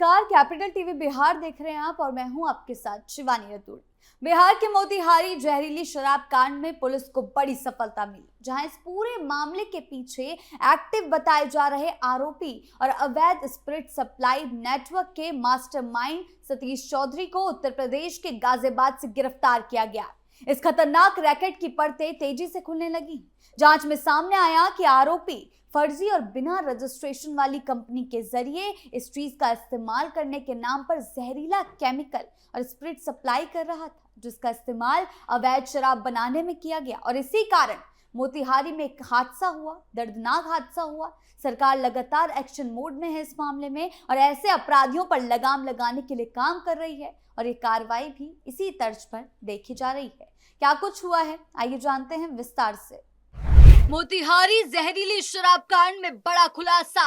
नमस्कार, capital TV Bihar देख रहे हैं आप और मैं हूं आपके साथ शिवानी रतूड़ी। बिहार के मोतिहारी जहरीली शराब कांड में पुलिस को बड़ी सफलता मिली, जहां इस पूरे मामले के पीछे एक्टिव बताए जा रहे आरोपी और अवैध स्पिरिट सप्लाई नेटवर्क के मास्टरमाइंड सतीश चौधरी को उत्तर प्रदेश के गाजियाबाद से गिरफ्तार किया गया। इस खतरनाक रैकेट की परतें तेजी से खुलने लगी। जांच में सामने आया कि आरोपी फर्जी और बिना रजिस्ट्रेशन वाली कंपनी के जरिए इस चीज का इस्तेमाल करने के नाम पर जहरीला केमिकल और स्पिरिट सप्लाई कर रहा था, जिसका इस्तेमाल अवैध शराब बनाने में किया गया। और इसी कारण मोतिहारी में एक हादसा हुआ, दर्दनाक हादसा हुआ। सरकार लगातार एक्शन मोड में है इस मामले में और ऐसे अपराधियों पर लगाम लगाने के लिए काम कर रही है और ये कार्रवाई भी इसी तर्ज पर देखी जा रही है। क्या कुछ हुआ है, आइए जानते हैं विस्तार से। मोतिहारी जहरीली शराब कांड में बड़ा खुलासा,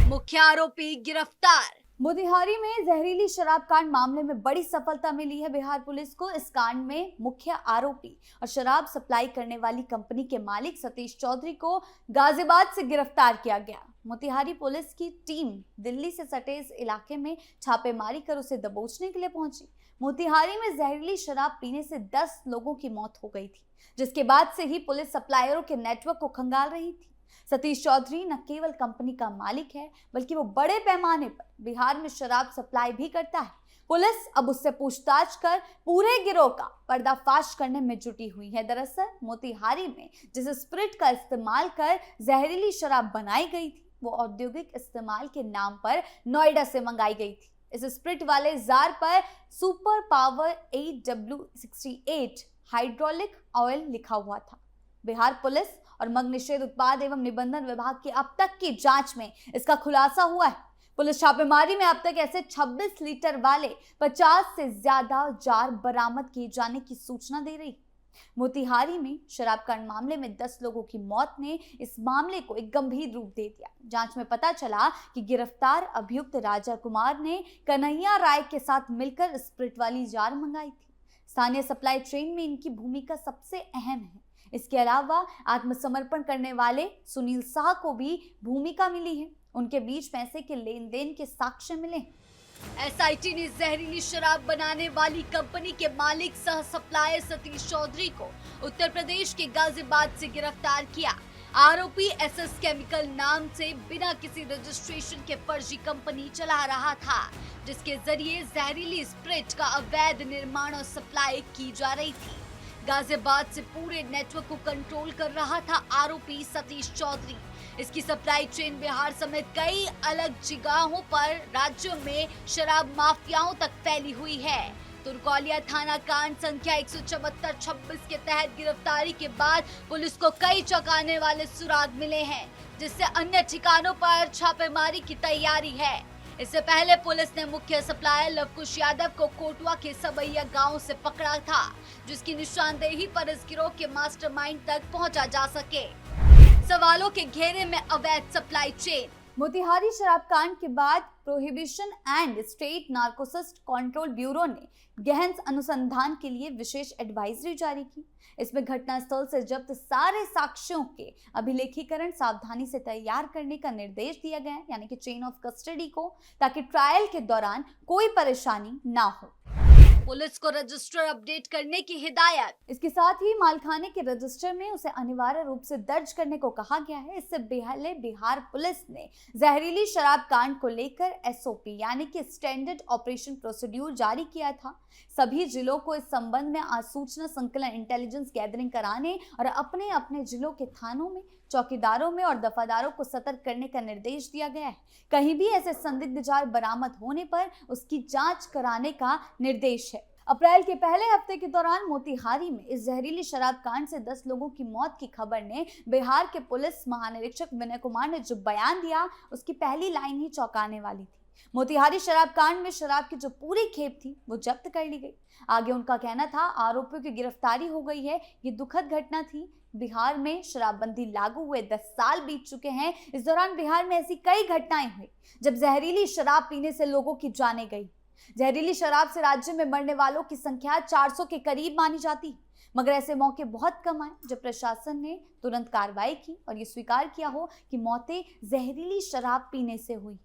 मुख्य आरोपी गिरफ्तार। मोतिहारी में जहरीली शराब कांड मामले में बड़ी सफलता मिली है बिहार पुलिस को। इस कांड में मुख्य आरोपी और शराब सप्लाई करने वाली कंपनी के मालिक सतीश चौधरी को गाजियाबाद से गिरफ्तार किया गया। मोतिहारी पुलिस की टीम दिल्ली से सटे इस इलाके में छापेमारी कर उसे दबोचने के लिए पहुंची। मोतिहारी में जहरीली शराब पीने से 10 लोगों की मौत हो गई थी, जिसके बाद से ही पुलिस सप्लायरों के नेटवर्क को खंगाल रही थी। सतीश चौधरी न केवल कंपनी का मालिक है, बल्कि वो बड़े पैमाने पर बिहार में शराब सप्लाई भी करता है। पुलिस अब उससे पूछताछ कर पूरे गिरोह का पर्दाफाश करने में जुटी हुई है। दरअसल मोतिहारी में जिस स्पिरिट का इस्तेमाल कर जहरीली शराब बनाई गई थी, वो औद्योगिक इस्तेमाल के नाम पर नोएडा से मंगाई गई थी। इस स्पिरिट वाले जार पर super power 8W68 hydraulic oil लिखा हुआ था। बिहार पुलिस और मद्य निषेध उत्पाद एवं निबंधन विभाग की अब तक की जांच में इसका खुलासा हुआ है। पुलिस छापेमारी में अब तक ऐसे 26 लीटर वाले 50 से ज्यादा जार बरामद किए जाने की सूचना दे रही। मोतिहारी में शराब कांड मामले में 10 लोगों की मौत ने इस मामले को एक गंभीर रूप दे दिया। जांच में पता चला कि गिरफ्तार अभियुक्त राजा कुमार ने कन्हैया राय के साथ मिलकर स्पिरिट वाली जार मंगाई थी। स्थानीय सप्लाई चेन में इनकी भूमिका सबसे अहम है। इसके अलावा आत्मसमर्पण करने वाले सुनील शाह को भी भूमिका मिली है। उनके बीच पैसे के लेन देन के साक्ष्य मिले। एसआईटी ने जहरीली शराब बनाने वाली कंपनी के मालिक सह सप्लायर सतीश चौधरी को उत्तर प्रदेश के गाजियाबाद से गिरफ्तार किया। आरोपी एसएस केमिकल नाम से बिना किसी रजिस्ट्रेशन के फर्जी कंपनी चला रहा था, जिसके जरिए जहरीली स्पिरिट का अवैध निर्माण और सप्लाई की जा रही थी। गाजियाबाद से पूरे नेटवर्क को कंट्रोल कर रहा था आरोपी सतीश चौधरी। इसकी सप्लाई चेन बिहार समेत कई अलग जगहों पर राज्यों में शराब माफियाओं तक फैली हुई है। तुरकौलिया थाना कांड संख्या 174-26 के तहत गिरफ्तारी के बाद पुलिस को कई चौंकाने वाले सुराग मिले हैं, जिससे अन्य ठिकानों पर छापेमारी की तैयारी है। इससे पहले पुलिस ने मुख्य सप्लायर लवकुश यादव को कोटवा के सबैया गांव से पकड़ा था, जिसकी निशानदेही पर इस गिरोह के मास्टरमाइंड तक पहुंचा जा सके। सवालों के घेरे में अवैध सप्लाई चेन। मोतिहारी शराब कांड के बाद prohibition and state narcotics control bureau ने गहन अनुसंधान के लिए विशेष एडवाइजरी जारी की। इसमें घटनास्थल से जब्त सारे साक्ष्यों के अभिलेखीकरण सावधानी से तैयार करने का निर्देश दिया गया है, यानी कि चेन ऑफ कस्टडी को, ताकि ट्रायल के दौरान कोई परेशानी ना हो। पुलिस को रजिस्टर अपडेट करने की हिदायत। इसके साथ ही मालखाने के रजिस्टर में उसे अनिवार्य रूप से दर्ज करने को कहा गया है। इससे पहले बिहार पुलिस ने जहरीली शराब कांड को लेकर एसओपी यानी कि स्टैंडर्ड ऑपरेशन प्रोसीड्यूर जारी किया था। सभी जिलों को इस संबंध में आज सूचना संकलन इंटेलिजेंस गैदरिंग कराने और अपने अपने जिलों के थानों में चौकीदारों में और दफादारों को सतर्क करने का निर्देश दिया गया है। कहीं भी ऐसे संदिग्ध जार बरामद होने पर उसकी जांच कराने का निर्देश है। अप्रैल के पहले हफ्ते के दौरान मोतिहारी में इस जहरीली शराब कांड से 10 लोगों की मौत की खबर ने बिहार के पुलिस महानिरीक्षक विनय कुमार ने जो बयान दिया, उसकी पहली लाइन ही चौंकाने वाली थी। मोतिहारी शराब कांड में शराब की जो पूरी खेप थी वो जब्त कर ली गई। आगे उनका कहना था, आरोपियों की गिरफ्तारी हो गई है। ये दुखद घटना थी। बिहार में शराबबंदी लागू हुए 10 साल बीत चुके हैं। इस दौरान बिहार में ऐसी कई घटनाएं हुई जब जहरीली शराब पीने से लोगों की जानें गई। जहरीली शराब से राज्य में मरने वालों की संख्या 400 के करीब मानी जाती, मगर ऐसे मौके बहुत कम आए जब प्रशासन ने तुरंत कार्रवाई की और ये स्वीकार किया हो कि मौतें जहरीली शराब पीने से हुई।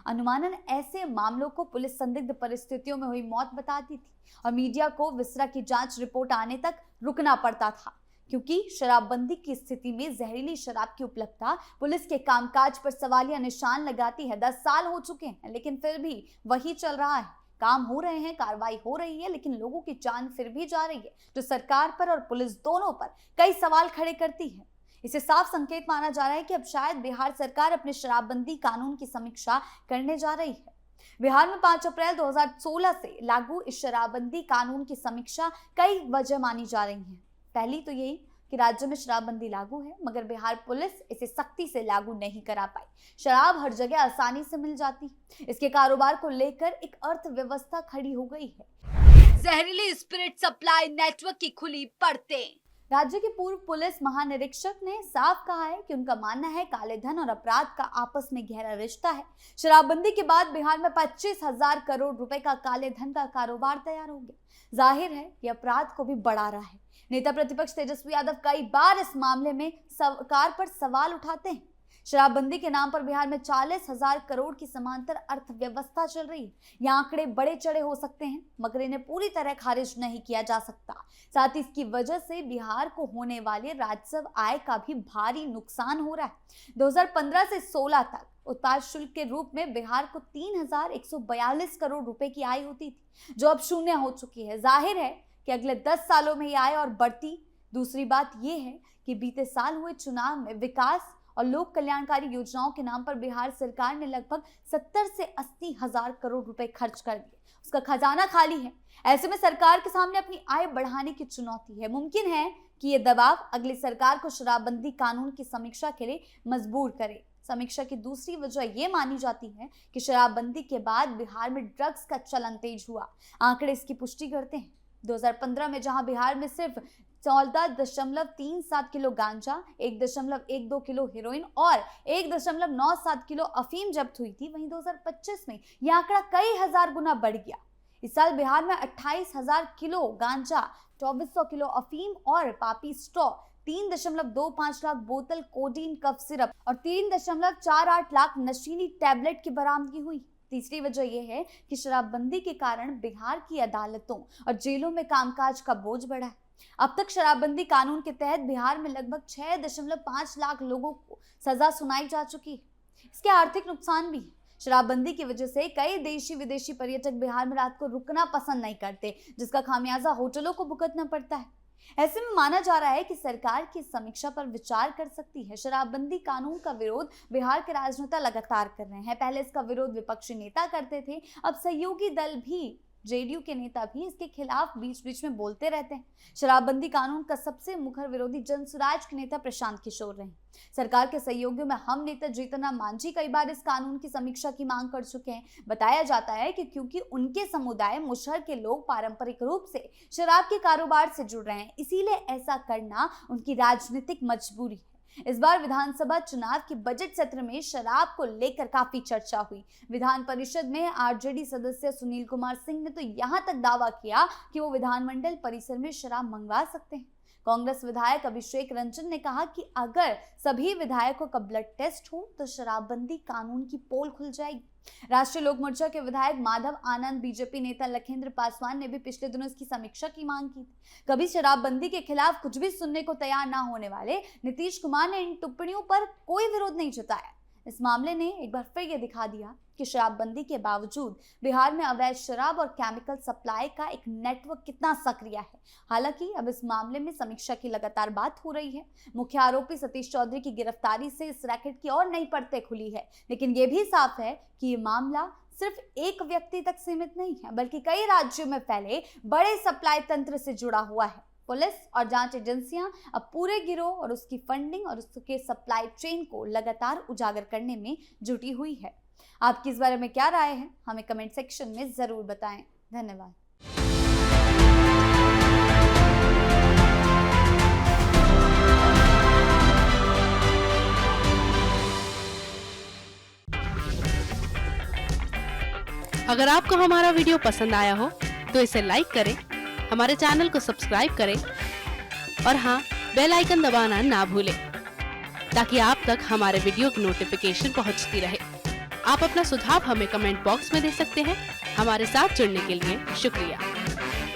अनुमानन ऐसे मामलों को पुलिस संदिग्ध परिस्थितियों में हुई मौत बताती थी और मीडिया को विसरा की जांच रिपोर्ट आने तक रुकना पड़ता था, क्योंकि शराबबंदी की स्थिति में जहरीली शराब की उपलब्धता पुलिस के कामकाज पर सवालिया निशान लगाती है। 10 साल हो चुके हैं, लेकिन फिर भी वही चल रहा है। काम हो रहे हैं, कार्रवाई हो रही है, लेकिन लोगों की जान फिर भी जा रही है, जो सरकार पर और पुलिस दोनों पर कई सवाल खड़े करती है। इसे साफ संकेत माना जा रहा है कि अब शायद बिहार सरकार अपने शराबबंदी कानून की समीक्षा करने जा रही है। बिहार में 5 अप्रैल 2016 से लागू इस शराबबंदी कानून की समीक्षा कई वजह मानी जा रही है। पहली तो यही कि राज्य में शराबबंदी लागू है, मगर बिहार पुलिस इसे सख्ती से लागू नहीं करा पाई। शराब हर जगह आसानी से मिल जाती, इसके कारोबार को लेकर एक अर्थव्यवस्था खड़ी हो गई है। जहरीली स्पिरिट सप्लाई नेटवर्क की खुली पड़तें। राज्य के पूर्व पुलिस महानिरीक्षक ने साफ कहा है कि उनका मानना है काले धन और अपराध का आपस में गहरा रिश्ता है। शराबबंदी के बाद बिहार में 25,000 करोड़ रुपए का काले धन का कारोबार तैयार हो गया। जाहिर है कि अपराध को भी बढ़ा रहा है। नेता प्रतिपक्ष तेजस्वी यादव कई बार इस मामले में सरकार पर सवाल उठाते हैं। शराबबंदी के नाम पर बिहार में 40,000 करोड़ की समांतर अर्थव्यवस्था चल रही है। ये आंकड़े बड़े चढ़े हो सकते हैं, मगर इन्हें पूरी तरह खारिज नहीं किया जा सकता। साथ ही इसकी वजह से बिहार को होने वाले राजस्व आय का भी भारी नुकसान हो रहा है। 2015 से 16 तक उत्पाद शुल्क के रूप में बिहार को 3,142 करोड़ रुपए की आय होती थी, जो अब शून्य हो चुकी है। जाहिर है कि अगले 10 सालों में ये आय और बढ़ती। दूसरी बात यह है कि बीते साल हुए चुनाव में विकास और लोक कल्याणकारी योजनाओं के नाम पर बिहार सरकार ने लगभग 70 से 80 हजार करोड़ रुपए खर्च कर दिए। उसका खजाना खाली है। ऐसे में सरकार के सामने अपनी आय बढ़ाने की चुनौती है। मुमकिन है कि ये दबाव अगली सरकार को शराबबंदी कानून की समीक्षा के लिए मजबूर करे। समीक्षा की दूसरी वजह यह मानी जाती है कि शराबबंदी के बाद बिहार में ड्रग्स का चलन तेज हुआ। आंकड़े इसकी पुष्टि करते हैं। 2015 में जहां बिहार में सिर्फ 14.37 किलो गांजा, 1.12 किलो हेरोइन और 1.97 किलो अफीम जब्त हुई थी, वहीं 2025 में यह आंकड़ा कई हजार गुना बढ़ गया। इस साल बिहार में 28,000 किलो गांजा, 2400 किलो अफीम और पापी स्ट्रॉ, 3.25 लाख बोतल कोडीन कफ सिरप और 3.48 लाख नशीली टैबलेट की बरामदगी हुई। तीसरी वजह यह है कि शराबबंदी के कारण बिहार की अदालतों और जेलों में कामकाज का बोझ बढ़ा है। अब तक शराबबंदी कानून के तहत बिहार में लगभग 6.5 लाख लोगों को सजा सुनाई जा चुकी है। इसके आर्थिक नुकसान भी है। शराबबंदी की वजह से कई देशी विदेशी पर्यटक बिहार में रात को रुकना पसंद नहीं करते, जिसका खामियाजा होटलों को भुगतना पड़ता है। ऐसे में माना जा रहा है कि सरकार की समीक्षा पर विचार कर सकती है। शराबबंदी कानून का विरोध बिहार के राजनेता लगातार कर रहे हैं। पहले इसका विरोध विपक्षी नेता करते थे, अब सहयोगी दल भी, जेडीयू के नेता भी इसके खिलाफ बीच बीच में बोलते रहते हैं। शराबबंदी कानून का सबसे मुखर विरोधी जनसुराज के नेता प्रशांत किशोर रहे। सरकार के सहयोगियों में हम नेता जीतनराम मांझी कई बार इस कानून की समीक्षा की मांग कर चुके हैं। बताया जाता है कि क्योंकि उनके समुदाय मुशहर के लोग पारंपरिक रूप से शराब के कारोबार से जुड़ रहे हैं, इसीलिए ऐसा करना उनकी राजनीतिक मजबूरी है। इस बार विधानसभा चुनाव के बजट सत्र में शराब को लेकर काफी चर्चा हुई। विधान परिषद में आरजेडी सदस्य सुनील कुमार सिंह ने तो यहां तक दावा किया कि वो विधानमंडल परिसर में शराब मंगवा सकते हैं। कांग्रेस विधायक अभिषेक रंजन ने कहा कि अगर सभी विधायकों का ब्लड टेस्ट हो तो शराबबंदी कानून की पोल खुल जाएगी। राष्ट्रीय लोक मोर्चा के विधायक माधव आनंद, बीजेपी नेता लखिंद्र पासवान ने भी पिछले दिनों इसकी समीक्षा की मांग की थी। कभी शराबबंदी के खिलाफ कुछ भी सुनने को तैयार ना होने वाले नीतीश कुमार ने इन टिप्पणियों पर कोई विरोध नहीं जताया। इस मामले ने एक बार फिर यह दिखा दिया कि शराबबंदी के बावजूद बिहार में अवैध शराब और केमिकल सप्लाई का एक नेटवर्क कितना सक्रिय है। हालांकि अब इस मामले में समीक्षा की लगातार बात हो रही है। मुख्य आरोपी सतीश चौधरी की गिरफ्तारी से इस रैकेट की और नई परतें खुली है, लेकिन यह भी साफ है कि ये मामला सिर्फ एक व्यक्ति तक सीमित नहीं है, बल्कि कई राज्यों में फैले बड़े सप्लाई तंत्र से जुड़ा हुआ है। पुलिस और जांच एजेंसियां अब पूरे गिरोह और उसकी फंडिंग और उसके सप्लाई चेन को लगातार उजागर करने में जुटी हुई है। आपकी इस बारे में क्या राय है, हमें कमेंट सेक्शन में जरूर बताएं। धन्यवाद। अगर आपको हमारा वीडियो पसंद आया हो तो इसे लाइक करें, हमारे चैनल को सब्सक्राइब करें और हाँ, बेल आइकन दबाना ना भूलें ताकि आप तक हमारे वीडियो की नोटिफिकेशन पहुंचती रहे। आप अपना सुझाव हमें कमेंट बॉक्स में दे सकते हैं। हमारे साथ जुड़ने के लिए शुक्रिया।